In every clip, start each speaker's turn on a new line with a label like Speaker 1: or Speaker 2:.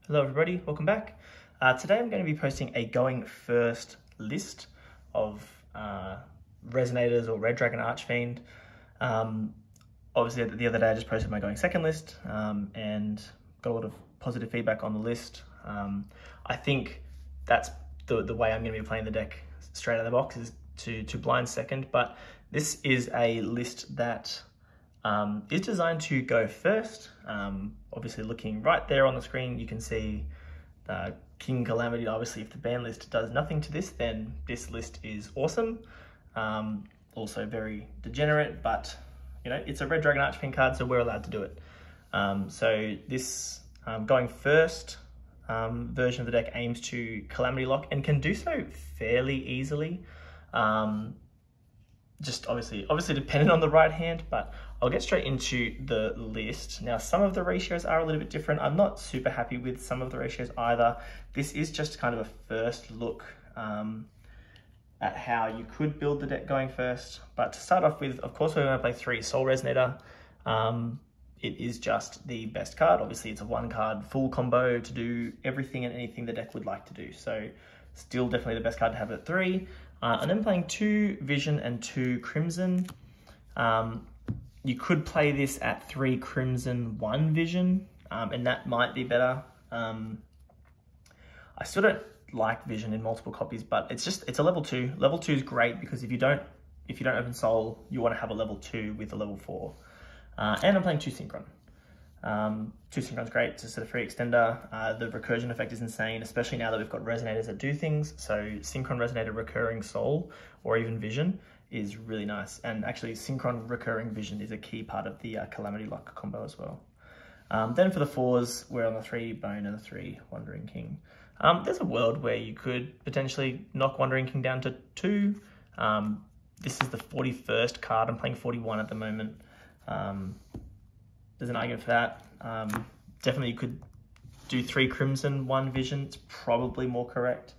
Speaker 1: Hello everybody, welcome back. Today I'm going to be posting a going first list of Resonators or Red Dragon Archfiend. Obviously the other day I just posted my going second list and got a lot of positive feedback on the list. I think that's the way I'm going to be playing the deck straight out of the box is to blind second, but this is a list that is designed to go first. Obviously looking right there on the screen, you can see King Calamity. Obviously if the ban list does nothing to this, then this list is awesome. Also very degenerate, but you know, it's a Red Dragon Archfiend card, so we're allowed to do it. So this going first version of the deck aims to Calamity lock and can do so fairly easily. Just obviously dependent on the right hand, but I'll get straight into the list. Now, some of the ratios are a little bit different. I'm not super happy with some of the ratios either. This is just kind of a first look at how you could build the deck going first. But to start off with, of course, we're going to play 3 Soul Resonator. It is just the best card. Obviously, it's a 1-card full combo to do everything and anything the deck would like to do. So still definitely the best card to have at 3. And then playing 2 Vision and 2 Crimson. You could play this at 3 Crimson, 1 Vision, and that might be better. I still don't like Vision in multiple copies, but it's a level 2. Level 2 is great because if you don't open Soul, you want to have a level 2 with a level 4. And I'm playing 2 Synchron. 2 Synchron's great. It's just a free extender. The recursion effect is insane, especially now that we've got Resonators that do things. So Synchron Resonator recurring Soul or even Vision is really nice. And actually Synchron recurring Vision is a key part of the Calamity lock combo as well. Then for the 4s, we're on the 3 Bone and the 3 Wandering King. There's a world where you could potentially knock Wandering King down to 2. This is the 41st card. I'm playing 41 at the moment. There's an argument for that. Definitely you could do 3 Crimson, 1 Vision. It's probably more correct.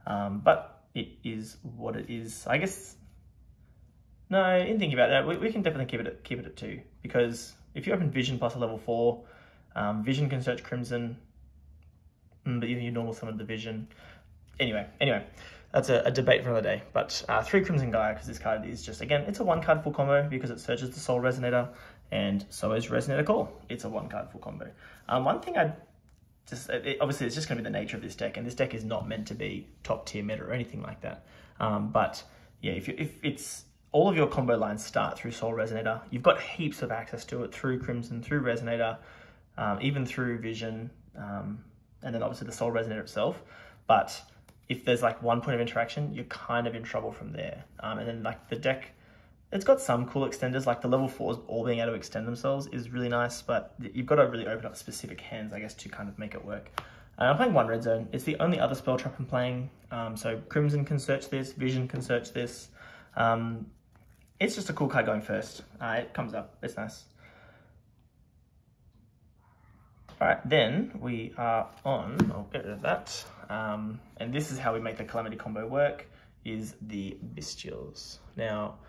Speaker 1: But it is what it is. I guess, no, in thinking about that, we can definitely keep it at 2. Because if you open Vision plus a level 4, Vision can search Crimson, but even you normal summon the Vision. Anyway, that's a debate for another day. But 3 Crimson Gaia, because this card is just, again, it's a 1-card full combo because it searches the Soul Resonator, and so is Resonator Core. It's a 1-card full combo. One thing obviously it's just going to be the nature of this deck, and this deck is not meant to be top tier meta or anything like that. But yeah, if it's all of your combo lines start through Soul Resonator, you've got heaps of access to it through Crimson, through Resonator, even through Vision, and then obviously the Soul Resonator itself. But if there's like one point of interaction, you're kind of in trouble from there. And then like the deck, it's got some cool extenders, like the level 4s all being able to extend themselves is really nice, but you've got to really open up specific hands, I guess, to kind of make it work. I'm playing 1 Red Zone. It's the only other spell trap I'm playing. So Crimson can search this, Vision can search this. It's just a cool card going first. It comes up, it's nice. All right, then we are on, I'll get rid of that. And this is how we make the Calamity combo work, is the Bystials. Now,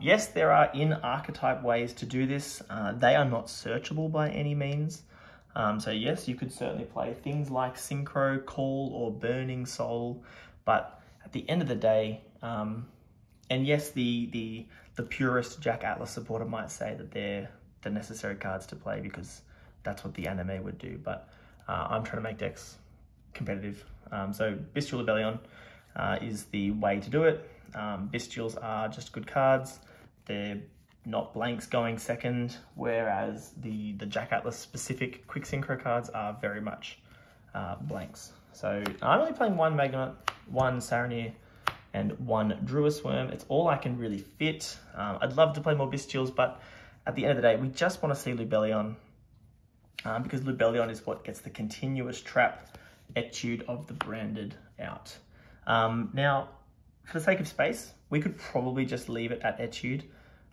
Speaker 1: yes, there are in-archetype ways to do this. They are not searchable by any means. So yes, you could certainly play things like Synchro, Call, or Burning Soul, but at the end of the day, and yes, the purist Jack Atlas supporter might say that they're the necessary cards to play because that's what the anime would do, but I'm trying to make decks competitive. So Bystial Rebellion is the way to do it. Bystials are just good cards. They're not blanks going second, whereas the Jack Atlas specific quick synchro cards are very much blanks. So I'm only playing 1 Magnet, 1 Saronir, and 1 Druis Worm. It's all I can really fit. I'd love to play more Bystials, but at the end of the day, we just want to see Lubellion, because Lubellion is what gets the continuous trap Etude of the Branded out. Now, for the sake of space, we could probably just leave it at Etude,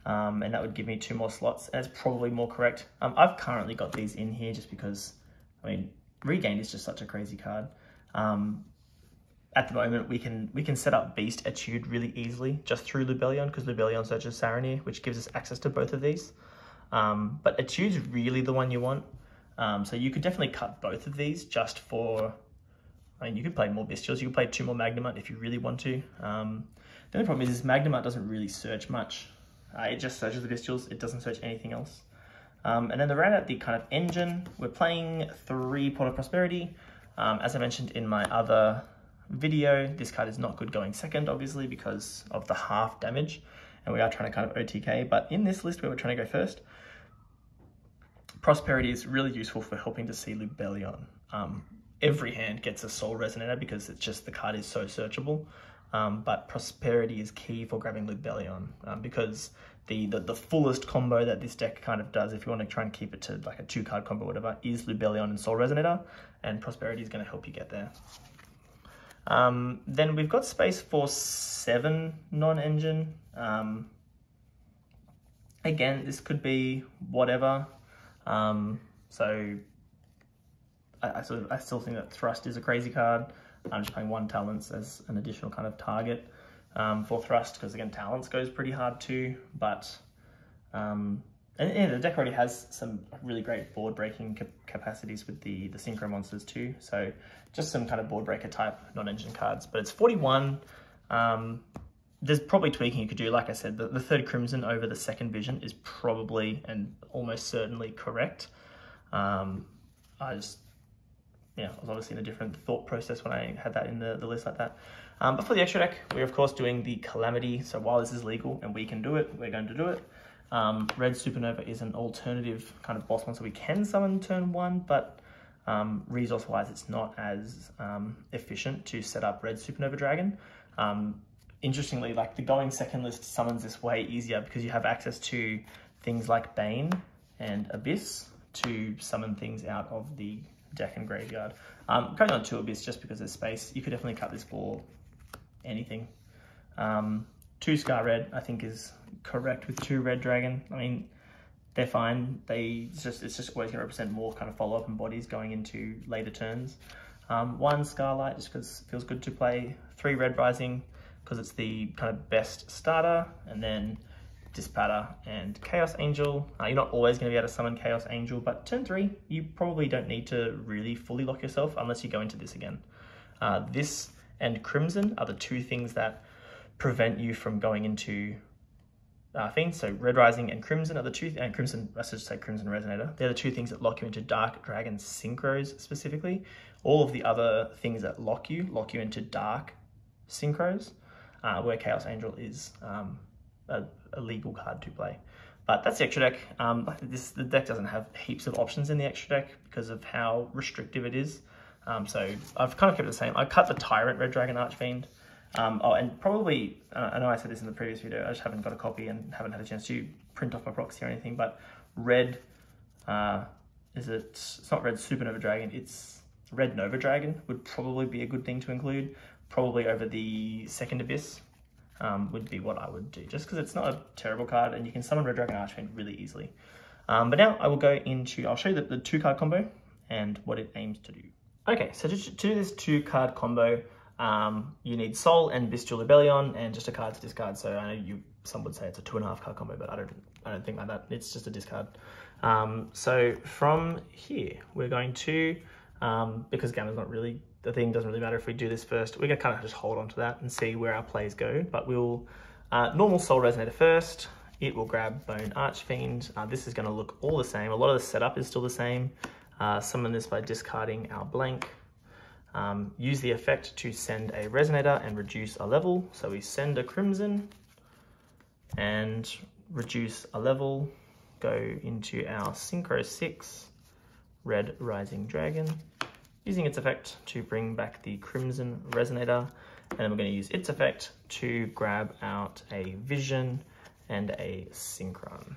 Speaker 1: and that would give me 2 more slots, and it's probably more correct. I've currently got these in here just because, I mean, Regained is just such a crazy card. At the moment, we can set up Beast Etude really easily just through Lubellion, because Lubellion searches Saronir, which gives us access to both of these. But Etude's really the one you want. So you could definitely cut both of these just for, I mean, you could play more Bystials, you could play 2 more Magnamut if you really want to. The only problem is Magnamut doesn't really search much. It just searches the Bystials, it doesn't search anything else. And then to round out the kind of engine, we're playing 3 Pot of Prosperity. As I mentioned in my other video, this card is not good going second, obviously, because of the half damage. And we are trying to kind of OTK, but in this list where we're trying to go first, Prosperity is really useful for helping to see Lubellion. Every hand gets a Soul Resonator because it's just the card is so searchable. But Prosperity is key for grabbing Lubellion because the fullest combo that this deck kind of does, if you want to try and keep it to like a 2-card combo or whatever, is Lubellion and Soul Resonator, and Prosperity is going to help you get there. Then we've got space for 7 non-engine. Again, this could be whatever. So I still think that Thrust is a crazy card. I'm just playing 1 Talents as an additional kind of target for Thrust, because again, Talents goes pretty hard too, but and the deck already has some really great board breaking capacities with the Synchro monsters too, so just some kind of board breaker type non-engine cards. But it's 41. There's probably tweaking you could do. Like I said, the 3rd Crimson over the 2nd Vision is probably and almost certainly correct. I was obviously in a different thought process when I had that in the list like that. But for the extra deck, we're of course doing the Calamity. So while this is legal and we can do it, we're going to do it. Red Supernova is an alternative kind of boss monster we can summon turn 1, but resource-wise, it's not as efficient to set up Red Supernova Dragon. Interestingly, like the going second list summons this way easier because you have access to things like Bane and Abyss to summon things out of the deck and graveyard. Going on 2 Abyss just because there's space. You could definitely cut this for anything. 2 Scar Red I think is correct with 2 Red Dragon. I mean, they're fine. It's just always going to represent more kind of follow-up and bodies going into later turns. 1 Scarlight just because it feels good to play. 3 Red Rising because it's the kind of best starter, and then Dispatter and Chaos Angel. You're not always going to be able to summon Chaos Angel, but turn 3, you probably don't need to really fully lock yourself unless you go into this again. This and Crimson are the 2 things that prevent you from going into things. So Red Rising and Crimson are the 2, and Crimson, I should say Crimson Resonator, they're the 2 things that lock you into Dark Dragon Synchros specifically. All of the other things that lock you into Dark Synchros, where Chaos Angel is a legal card to play. But that's the extra deck. The deck doesn't have heaps of options in the extra deck because of how restrictive it is. So I've kind of kept it the same. I cut the Tyrant Red Dragon Archfiend. And probably, I know I said this in the previous video, I just haven't got a copy and haven't had a chance to print off my proxy or anything, but Red, it's not Red Supernova Dragon, it's Red Nova Dragon would probably be a good thing to include, probably over the 2nd Abyss. Would be what I would do, just because it's not a terrible card and you can summon Red Dragon Archfiend really easily. But now I will go into, I'll show you the 2-card combo and what it aims to do. Okay, so to do this 2-card combo, you need Soul and Bystial Rebellion and just a card to discard. So I know some would say it's a 2.5-card combo, but I don't think like that. It's just a discard. So from here, we're going to, because Gamma's not really, the thing doesn't really matter if we do this first. We're gonna kind of just hold on to that and see where our plays go, but we'll, normal Soul Resonator first. It will grab Bone Archfiend. This is gonna look all the same. A lot of the setup is still the same. Summon this by discarding our blank. Use the effect to send a Resonator and reduce a level. So we send a Crimson and reduce a level. Go into our Synchro 6 Red Rising Dragon, using its effect to bring back the Crimson Resonator, and then we're going to use its effect to grab out a Vision and a Synchron.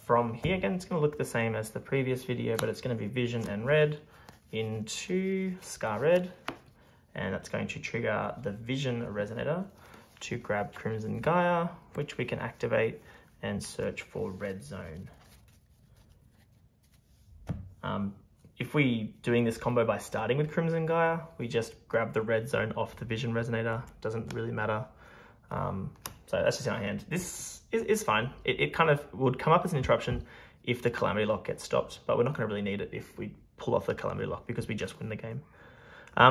Speaker 1: From here, again, it's going to look the same as the previous video, but it's going to be Vision and Red into Scar Red, and that's going to trigger the Vision Resonator to grab Crimson Gaia, which we can activate and search for Red Zone. If we doing this combo by starting with Crimson Gaia, we just grab the Red Zone off the Vision Resonator. Doesn't really matter. So that's just in our hand. This is fine. It kind of would come up as an interruption if the Calamity lock gets stopped, but we're not going to really need it if we pull off the Calamity lock because we just win the game.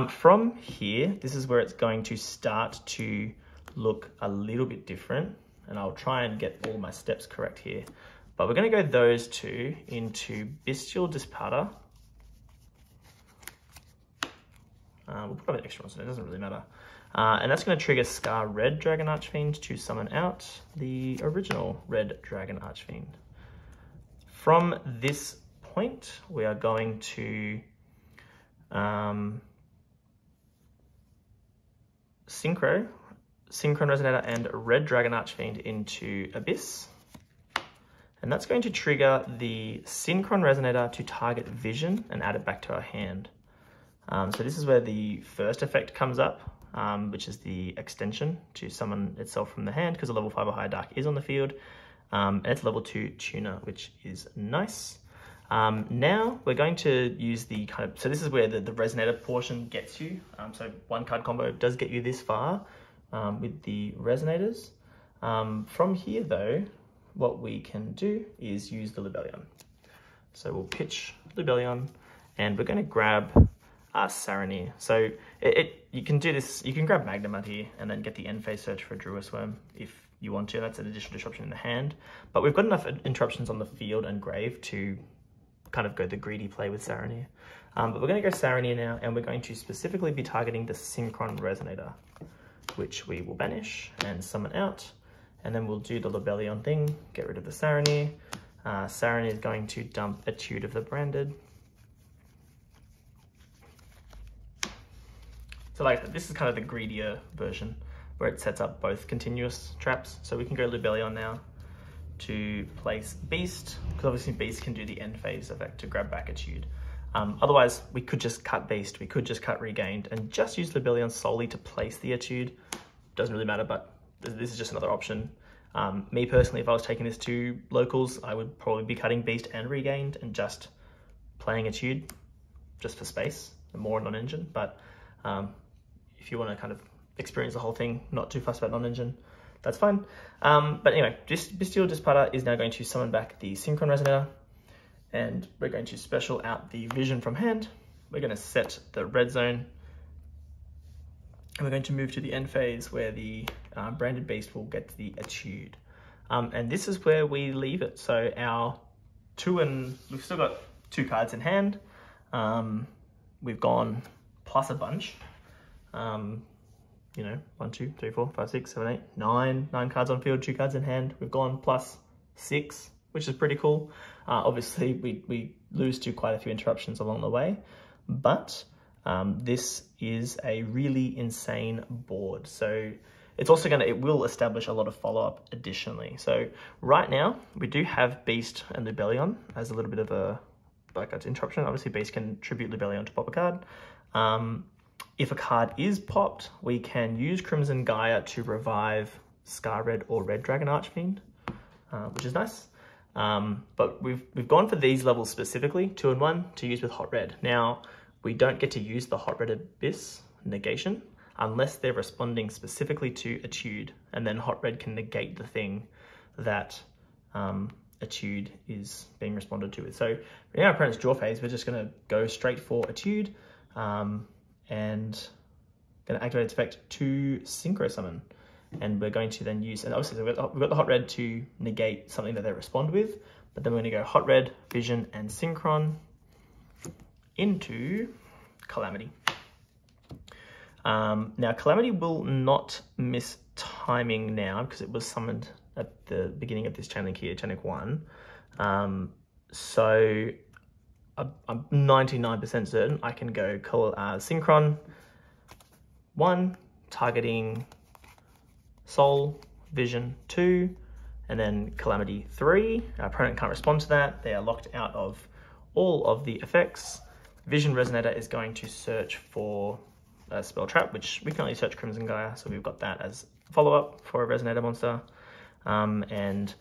Speaker 1: From here, this is where it's going to start to look a little bit different, and I'll try and get all my steps correct here. But we're going to go those two into Bystial Dispowder. We'll put an extra one, so it doesn't really matter. And that's going to trigger Scar Red Dragon Archfiend to summon out the original Red Dragon Archfiend. From this point, we are going to Synchron Resonator and Red Dragon Archfiend into Abyss. And that's going to trigger the Synchron Resonator to target Vision and add it back to our hand. So this is where the first effect comes up, which is the extension to summon itself from the hand, because a level 5 or higher Dark is on the field. And it's level 2 Tuner, which is nice. Now we're going to use the kind of, so this is where the Resonator portion gets you. So one card combo does get you this far with the Resonators. From here though, what we can do is use the Libellion. So we'll pitch Libellion and we're going to grab Saronir. So you can do this, you can grab Magnemite here and then get the end phase search for a Druid Worm if you want to. That's an additional disruption in the hand. But we've got enough interruptions on the field and grave to kind of go the greedy play with Saronir. But we're going to go Saronir now, and we're going to specifically be targeting the Synchron Resonator, which we will banish and summon out. And then we'll do the Libellion thing, get rid of the Saronir. Saronir is going to dump Etude of the Branded. So like this is kind of the greedier version where it sets up both continuous traps. So we can go Libellion now to place Beast, because obviously Beast can do the end phase effect to grab back Etude. Otherwise, we could just cut Beast, we could just cut Regained, and just use Libellion solely to place the Etude. Doesn't really matter, but this is just another option. Me personally, if I was taking this to locals, I would probably be cutting Beast and Regained and just playing Etude, just for space, and more non-engine. But if you want to kind of experience the whole thing, not too fussed about non-engine, that's fine. But anyway, Bystial Dispowder is now going to summon back the Synchron Resonator, and we're going to special out the Vision from hand. We're going to set the red zone, and we're going to move to the end phase where the Branded Beast will get the Etude. And this is where we leave it. So our we've still got 2 cards in hand. We've gone plus a bunch. You know, 1, 2, 3, 4, 5, 6, 7, 8, 9 cards on field, 2 cards in hand. We've gone plus 6, which is pretty cool. Obviously, we lose to quite a few interruptions along the way, but this is a really insane board. So it's also it will establish a lot of follow-up additionally. So right now, we do have Beast and Libellion as a little bit of a interruption. Obviously, Beast can tribute Libellion to pop a card. If a card is popped, we can use Crimson Gaia to revive Scar Red or Red Dragon Archfiend, which is nice. But we've gone for these levels specifically, 2 and 1, to use with Hot Red. Now, we don't get to use the Hot Red Abyss negation unless they're responding specifically to Etude, and then Hot Red can negate the thing that Etude is being responded to with. So in our opponent's draw phase, we're just going to go straight for Etude, and going to activate its effect to Synchro Summon. And we're going to then use, and obviously we've got the Hot Red to negate something that they respond with, but then we're going to go Hot Red, Vision, and Synchron into Calamity. Now Calamity will not miss timing now because it was summoned at the beginning of this chain link here, chain link 1. So I'm 99% certain I can go Synchron 1, targeting Soul, Vision 2, and then Calamity 3. Our opponent can't respond to that. They are locked out of all of the effects. Vision Resonator is going to search for a spell trap, which we can only search Crimson Gaia, so we've got that as follow-up for a Resonator monster. And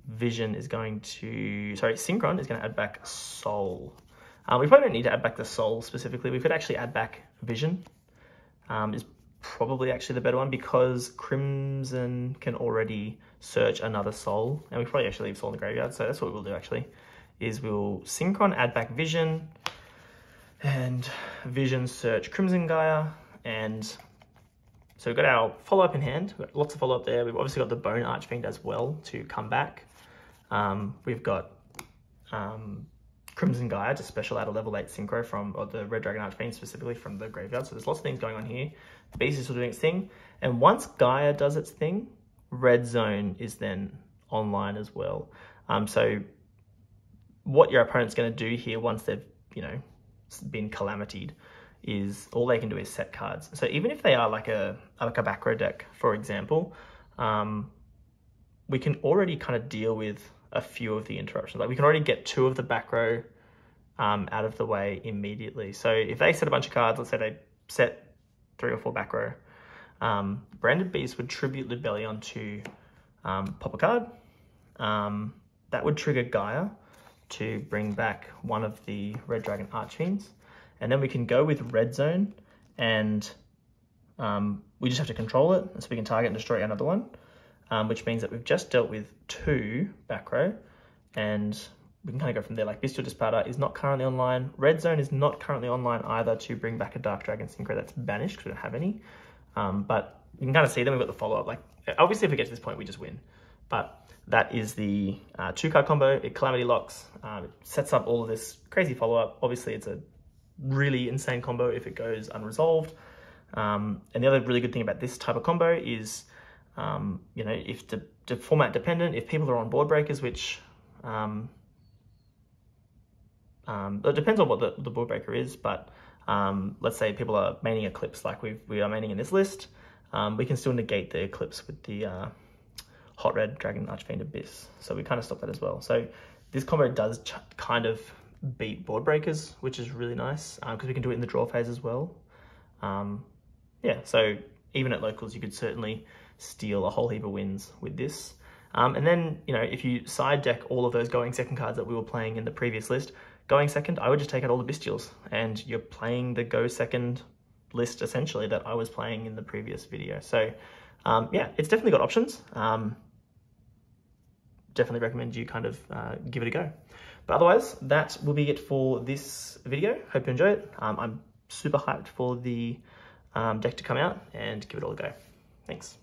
Speaker 1: Vision is going to, Synchron is going to add back Soul. We probably don't need to add back the Soul specifically. We could actually add back Vision. Is probably actually the better one, because Crimson can already search another soul, and we probably actually leave soul in the graveyard. So that's what we'll do actually, is we'll Synchron, add back Vision, and Vision search Crimson Gaia. And so we've got our follow-up in hand. We've got lots of follow-up there. We've obviously got the Dragon Archfiend as well to come back. We've got Crimson Gaia to special out a level 8 synchro from, or the Red Dragon Archfiend specifically, from the graveyard. So there's lots of things going on here. Beast is still doing its thing. And once Gaia does its thing, Red Zone is then online as well. So what your opponent's going to do here once they've, you know, been Calamitied, is all they can do is set cards. So even if they are like a back row deck, for example, we can already kind of deal with a few of the interruptions. Like we can already get 2 of the back row out of the way immediately. So if they set a bunch of cards, let's say they set 3 or 4 back row, Branded Beast would tribute Libellion to pop a card. That would trigger Gaia to bring back one of the Red Dragon Archfiends. And then we can go with Red Zone, and we just have to control it, so we can target and destroy another one, which means that we've just dealt with 2 back row, and we can kind of go from there. Like Bystial Disparter is not currently online. Red Zone is not currently online either to bring back a Dark Dragon Synchro that's banished because we don't have any. But you can kind of see them. We've got the follow-up. Like obviously if we get to this point, we just win. But that is the 2-card combo. It Calamity locks. It sets up all of this crazy follow-up. Obviously it's a really insane combo if it goes unresolved. And the other really good thing about this type of combo is, you know, if the format dependent, if people are on board breakers, which it depends on what the board breaker is, but let's say people are maining Eclipse like we are maining in this list, we can still negate the Eclipse with the Hot Red Dragon Archfiend Abyss. So we kind of stop that as well. So this combo does kind of beat board breakers, which is really nice, because we can do it in the draw phase as well. Yeah, so even at locals, you could certainly steal a whole heap of wins with this. And then, you know, if you side deck all of those going second cards that we were playing in the previous list, going second, I would just take out all the Bystials, and you're playing the go second list essentially that I was playing in the previous video. So yeah, it's definitely got options. Definitely recommend you kind of give it a go. But otherwise, that will be it for this video. Hope you enjoy it. I'm super hyped for the deck to come out and give it all a go. Thanks.